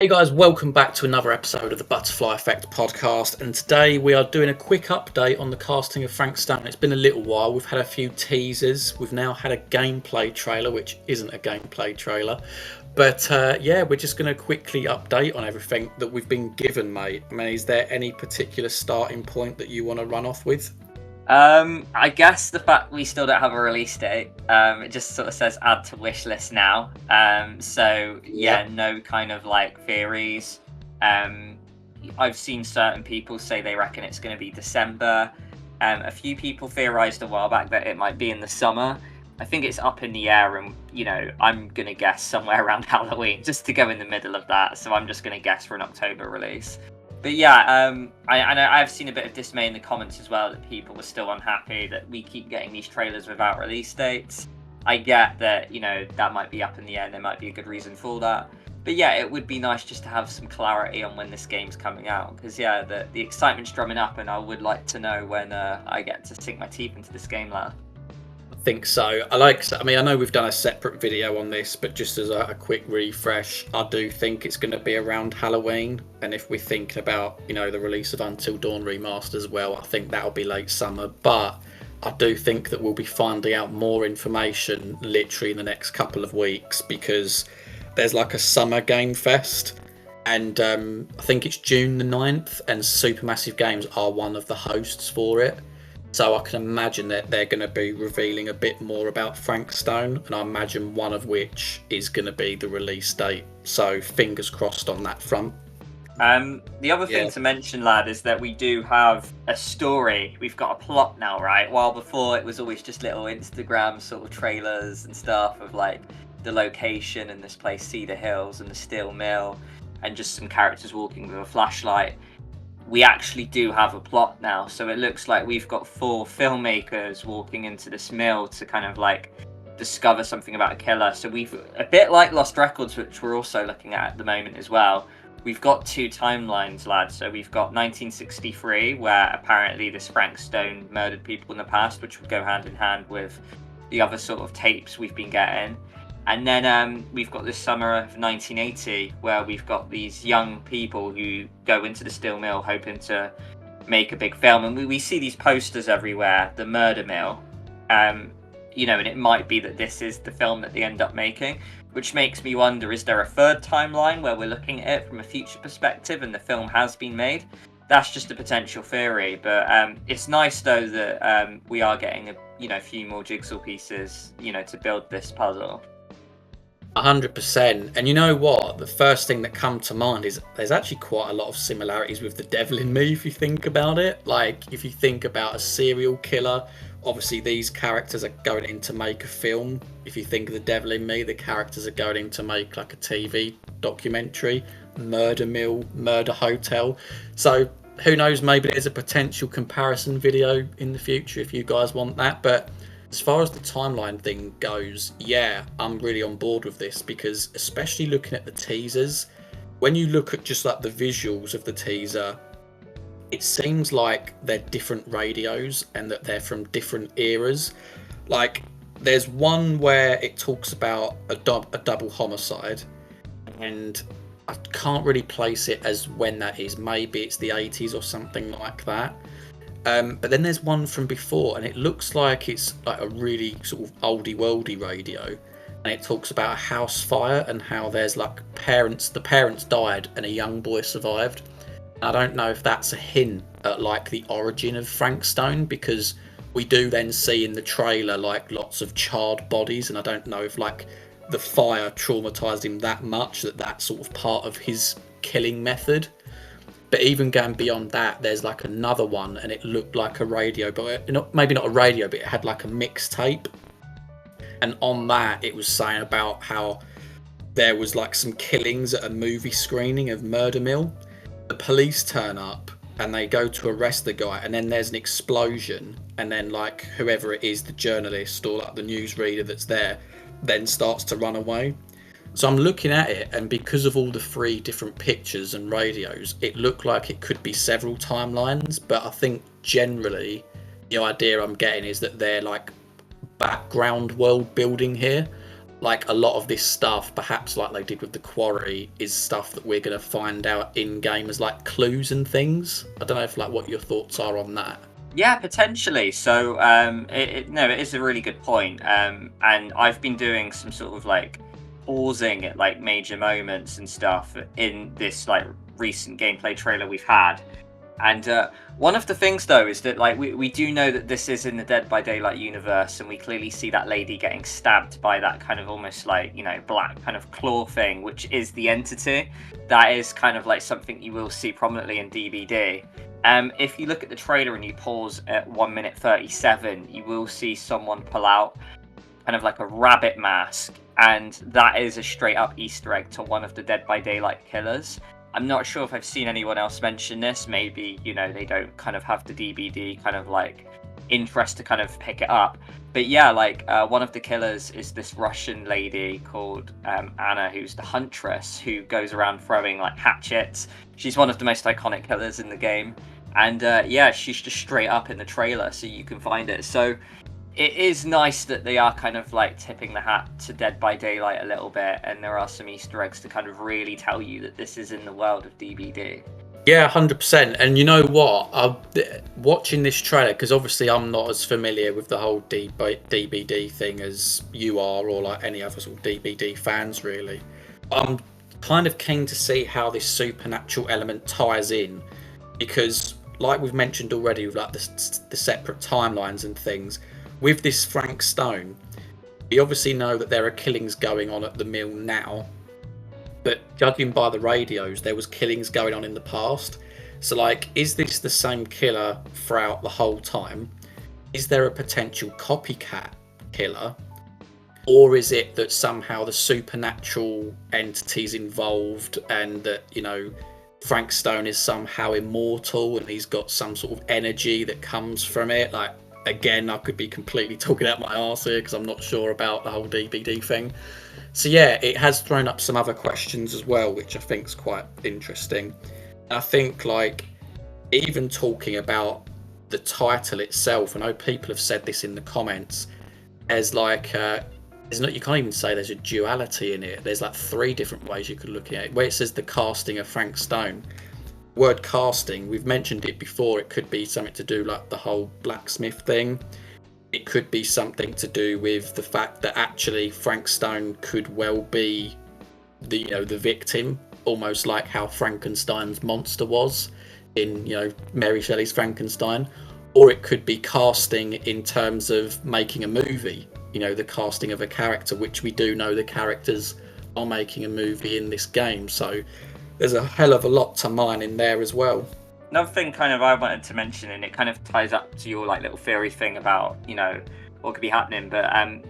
Hey guys, welcome back to another episode of the Butterfly Effect podcast, and today we are doing a quick update on the casting of Frank Stone. It's been a little while, we've had a few teasers, we've now had a gameplay trailer, which isn't a gameplay trailer, but yeah, we're just going to quickly update on everything that we've been given, mate. I mean, is there any particular starting point that you want to run off with? I guess the fact we still don't have a release date, it just sort of says add to wish list now. No kind of like theories. I've seen certain people say they reckon it's going to be December. A few people theorized a while back that it might be in the summer. I think it's up in the air, and I'm going to guess somewhere around Halloween, just to go in the middle of that. So I'm just going to guess for an October release. But yeah, I know I've seen a bit of dismay in the comments as well that people were still unhappy that we keep getting these trailers without release dates. I get that, that might be up in the air and there might be a good reason for that. But yeah, it would be nice just to have some clarity on when this game's coming out. Because yeah, the excitement's drumming up, and I would like to know when I get to sink my teeth into this game, lad. Think so. I know we've done a separate video on this, but just as a quick refresh, I do think it's going to be around Halloween, and if we're thinking about the release of Until Dawn remastered as well, I think that'll be late summer. But I do think that we'll be finding out more information literally in the next couple of weeks, because there's like a summer game fest, and I think it's June the 9th, and Supermassive Games are one of the hosts for it. So I can imagine that they're going to be revealing a bit more about Frank Stone, and I imagine one of which is going to be the release date. So fingers crossed on that front. The other thing to mention, lad, is that we do have a story. We've got a plot now, right? While before it was always just little Instagram sort of trailers and stuff of like the location and this place, Cedar Hills and the steel mill, and just some characters walking with a flashlight. We actually do have a plot now, so it looks like we've got 4 filmmakers walking into this mill to kind of like discover something about a killer. So we've, a bit like Lost Records, which we're also looking at the moment as well, we've got 2 timelines, lads. So we've got 1963, where apparently this Frank Stone murdered people in the past, which would go hand in hand with the other sort of tapes we've been getting. And then we've got this summer of 1980, where we've got these young people who go into the steel mill hoping to make a big film. And we see these posters everywhere, the murder mill. And it might be that this is the film that they end up making, which makes me wonder, is there a third timeline where we're looking at it from a future perspective and the film has been made? That's just a potential theory. But it's nice, though, that we are getting a few more jigsaw pieces, to build this puzzle. 100%. And you know what? The first thing that come to mind is there's actually quite a lot of similarities with The Devil in Me, if you think about it. Like, if you think about a serial killer, obviously these characters are going in to make a film. If you think of The Devil in Me, the characters are going in to make like a TV documentary, murder mill, murder hotel. So who knows, maybe there's a potential comparison video in the future if you guys want that. But as far as the timeline thing goes, yeah, I'm really on board with this, because especially looking at the teasers, when you look at just like the visuals of the teaser, it seems like they're different radios and that they're from different eras. Like, there's one where it talks about a double homicide, and I can't really place it as when that is. Maybe it's the 80s or something like that. But then there's one from before, and it looks like it's like a really sort of oldie worldy radio, and it talks about a house fire and how there's like the parents died and a young boy survived. I don't know if that's a hint at like the origin of Frank Stone, because we do then see in the trailer like lots of charred bodies, and I don't know if like the fire traumatized him that much that that's sort of part of his killing method. But even going beyond that, there's like another one, and it looked like a radio, but maybe not a radio, but it had like a mixtape. And on that, it was saying about how there was like some killings at a movie screening of Murder Mill. The police turn up and they go to arrest the guy, and then there's an explosion, and then like whoever it is, the journalist or like the newsreader that's there, then starts to run away. So I'm looking at it, and because of all the 3 different pictures and radios, it looked like it could be several timelines. But I think generally the idea I'm getting is that they're like background world building here. like a lot of this stuff, perhaps like they did with the Quarry, is stuff that we're going to find out in game as like clues and things. I don't know if like what your thoughts are on that. Yeah, potentially. So, it is a really good point. And I've been doing some sort of like pausing at like major moments and stuff in this like recent gameplay trailer we've had. And one of the things though is that like we do know that this is in the Dead by Daylight universe, and we clearly see that lady getting stabbed by that kind of almost like, you know, black kind of claw thing, which is the entity. That is kind of like something you will see prominently in DBD. If you look at the trailer and you pause at 1 minute 37, you will see someone pull out kind of like a rabbit mask, and that is a straight up Easter egg to one of the Dead by Daylight killers. I'm not sure if I've seen anyone else mention this. Maybe, you know, they don't kind of have the DBD kind of like interest to kind of pick it up. But yeah, like one of the killers is this Russian lady called Anna, who's the Huntress, who goes around throwing like hatchets. She's one of the most iconic killers in the game. And yeah, she's just straight up in the trailer, so you can find it. So it is nice that they are kind of like tipping the hat to Dead by Daylight a little bit, and there are some Easter eggs to kind of really tell you that this is in the world of DBD. Yeah, 100%. And you know what? Watching this trailer, because obviously I'm not as familiar with the whole DBD thing as you are, or like any other sort of DBD fans, really. I'm kind of keen to see how this supernatural element ties in, because like we've mentioned already with like the separate timelines and things, with this Frank Stone, we obviously know that there are killings going on at the mill now, but judging by the radios, there was killings going on in the past. So like, is this the same killer throughout the whole time? Is there a potential copycat killer? Or is it that somehow the supernatural entity's involved, and that, you know, Frank Stone is somehow immortal and he's got some sort of energy that comes from it? Like, again, I could be completely talking out my arse here because I'm not sure about the whole DBD thing. So yeah, it has thrown up some other questions as well, which I think is quite interesting. I think like even talking about the title itself, I know people have said this in the comments, as like there's not, you can't even say there's a duality in it. There's like 3 different ways you could look at it. Where it says the casting of Frank Stone, word casting, we've mentioned it before, it could be something to do like the whole blacksmith thing. It could be something to do with the fact that actually Frank Stone could well be the, you know, the victim, almost like how Frankenstein's monster was in, you know, Mary Shelley's Frankenstein. Or it could be casting in terms of making a movie, you know, the casting of a character, which we do know the characters are making a movie in this game. So there's a hell of a lot to mine in there as well. Another thing kind of I wanted to mention, and it kind of ties up to your like little theory thing about, you know, what could be happening, but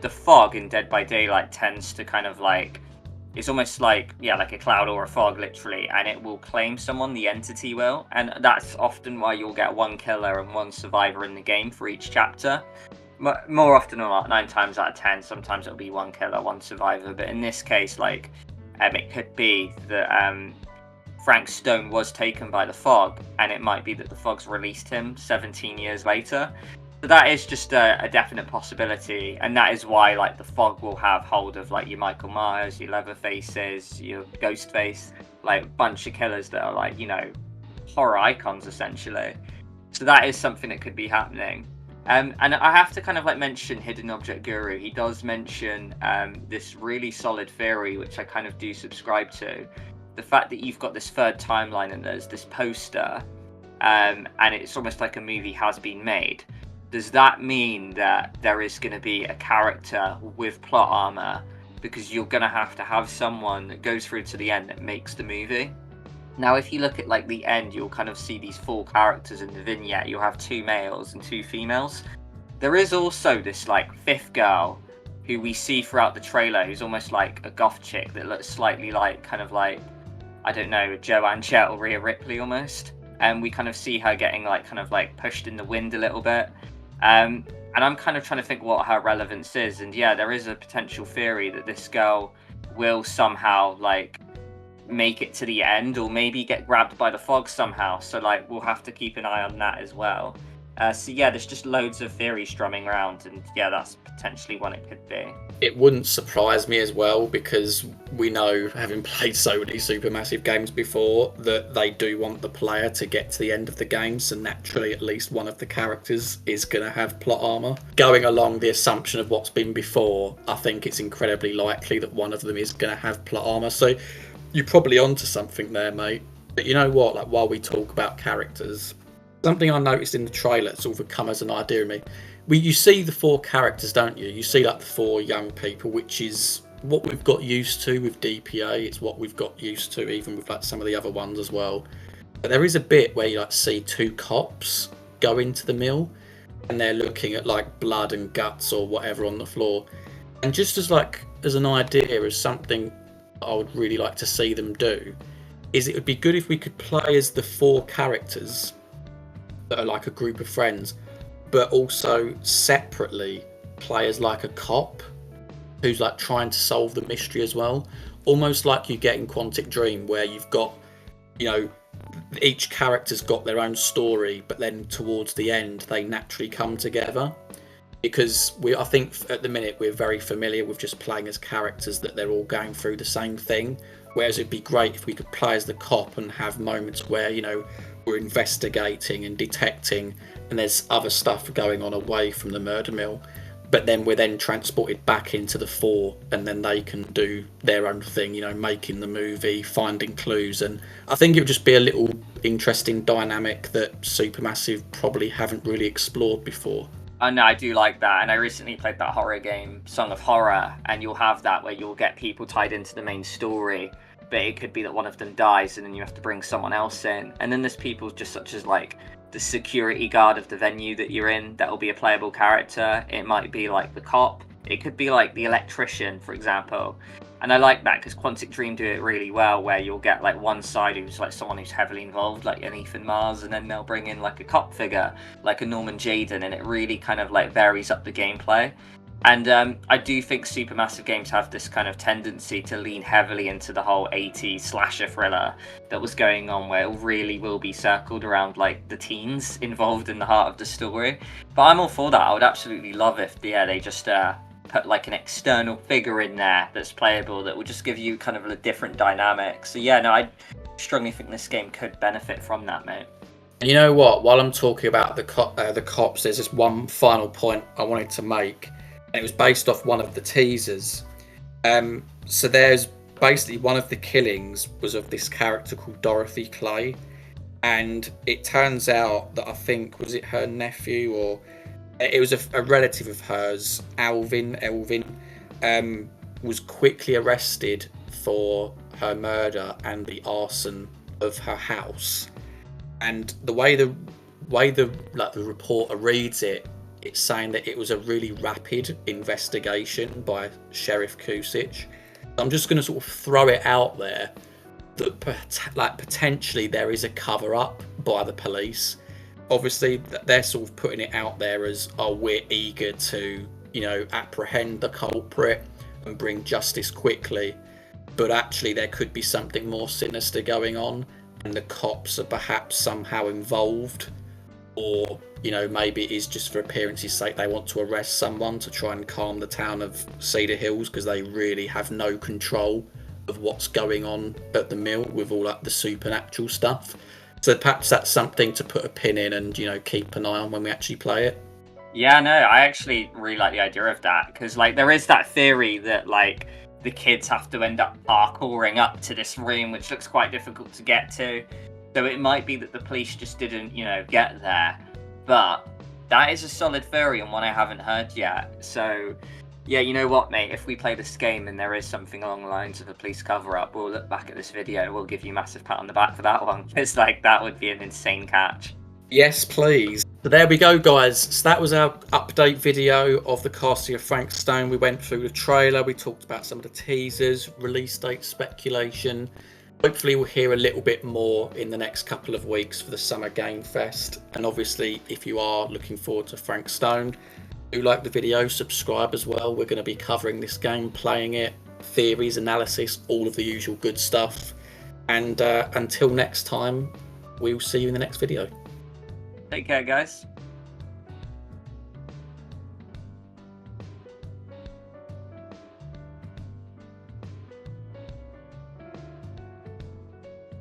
the fog in Dead by Daylight tends to kind of like, it's almost like, yeah, like a cloud or a fog literally, and it will claim someone, the entity will, and that's often why you'll get 1 killer and 1 survivor in the game for each chapter. More often than not, 9 times out of 10, sometimes it'll be 1 killer, 1 survivor, but in this case, like, it could be that Frank Stone was taken by the fog, and it might be that the fog's released him 17 years later. So that is just a definite possibility, and that is why like the fog will have hold of like your Michael Myers, your Leatherfaces, your Ghostface, like a bunch of killers that are like, you know, horror icons essentially. So that is something that could be happening. And I have to kind of like mention Hidden Object Guru. He does mention this really solid theory, which I kind of do subscribe to. The fact that you've got this 3rd timeline and there's this poster, and it's almost like a movie has been made. Does that mean that there is going to be a character with plot armor? Because you're going to have someone that goes through to the end that makes the movie. Now, if you look at like the end, you'll kind of see these 4 characters in the vignette. You'll have 2 males and 2 females. There is also this like 5th girl who we see throughout the trailer, who's almost like a goth chick that looks slightly like kind of like, I don't know, Joanne Jett or Rhea Ripley almost. And we kind of see her getting like kind of like pushed in the wind a little bit. And I'm kind of trying to think what her relevance is. And yeah, there is a potential theory that this girl will somehow like make it to the end, or maybe get grabbed by the fog somehow. So like we'll have to keep an eye on that as well. So yeah, there's just loads of theories strumming around, and yeah, that's potentially what it could be. It wouldn't surprise me as well, because we know, having played so many Supermassive games before, that they do want the player to get to the end of the game, so naturally at least one of the characters is going to have plot armour. Going along the assumption of what's been before, I think it's incredibly likely that one of them is going to have plot armour, so you're probably onto something there, mate. But you know what, like, while we talk about characters, something I noticed in the trailer sort of come as an idea of me. You see the 4 characters, don't you? You see like the 4 young people, which is what we've got used to with DPA. It's what we've got used to even with like some of the other ones as well. But there is a bit where you like see 2 cops go into the mill, and they're looking at like blood and guts or whatever on the floor. And just as an idea, as something I would really like to see them do, is it would be good if we could play as the 4 characters that are like a group of friends, but also separately play as like a cop who's like trying to solve the mystery as well. Almost like you get in Quantic Dream, where you've got, you know, each character's got their own story, but then towards the end they naturally come together. Because I think at the minute we're very familiar with just playing as characters that they're all going through the same thing. Whereas it'd be great if we could play as the cop and have moments where, you know, we're investigating and detecting, and there's other stuff going on away from the murder mill, but then we're then transported back into the 4, and then they can do their own thing, you know, making the movie, finding clues. And I think it would just be a little interesting dynamic that Supermassive probably haven't really explored before. No, I do like that, and I recently played that horror game, Song of Horror, and you'll have that where you'll get people tied into the main story, but it could be that one of them dies and then you have to bring someone else in. And then there's people just such as like the security guard of the venue that you're in, that'll be a playable character. It might be like the cop. It could be like the electrician, for example. And I like that because Quantic Dream do it really well, where you'll get like one side who's like someone who's heavily involved, like an Ethan Mars, and then they'll bring in like a cop figure, like a Norman Jayden, and it really kind of like varies up the gameplay. And I do think Supermassive Games have this kind of tendency to lean heavily into the whole 80s slasher thriller that was going on, where it really will be circled around like the teens involved in the heart of the story. But I'm all for that. I would absolutely love if they just put like an external figure in there that's playable, that will just give you kind of a different dynamic. So yeah, no, I strongly think this game could benefit from that, mate. And you know what? While I'm talking about the cops, there's just one final point I wanted to make. And it was based off one of the teasers. So there's basically one of the killings was of this character called Dorothy Clay. And it turns out that, I think, was it her nephew, or it was a relative of hers, Elvin, was quickly arrested for her murder and the arson of her house. And the way the reporter reads it, it's saying that it was a really rapid investigation by Sheriff Kusic. I'm just going to sort of throw it out there that potentially there is a cover-up by the police. Obviously, they're sort of putting it out there as, oh, we're eager to, you know, apprehend the culprit and bring justice quickly. But actually, there could be something more sinister going on, and the cops are perhaps somehow involved. Or, you know, maybe it is just for appearance's sake, they want to arrest someone to try and calm the town of Cedar Hills, because they really have no control of what's going on at the mill with all like the supernatural stuff. So perhaps that's something to put a pin in and, you know, keep an eye on when we actually play it. Yeah, no, I actually really like the idea of that, because like there is that theory that like the kids have to end up parkouring up to this room, which looks quite difficult to get to. So it might be that the police just didn't, you know, get there. But that is a solid theory and one I haven't heard yet. So yeah, you know what, mate? If we play this game and there is something along the lines of a police cover-up, we'll look back at this video. We'll give you a massive pat on the back for that one. It's like, that would be an insane catch. Yes, please. So there we go, guys. So that was our update video of the casting of Frank Stone. We went through the trailer. We talked about some of the teasers, release date speculation. Hopefully we'll hear a little bit more in the next couple of weeks for the Summer Game Fest. And obviously, if you are looking forward to Frank Stone, do like the video, subscribe as well. We're going to be covering this game, playing it, theories, analysis, all of the usual good stuff. And until next time, we'll see you in the next video. Take care, guys.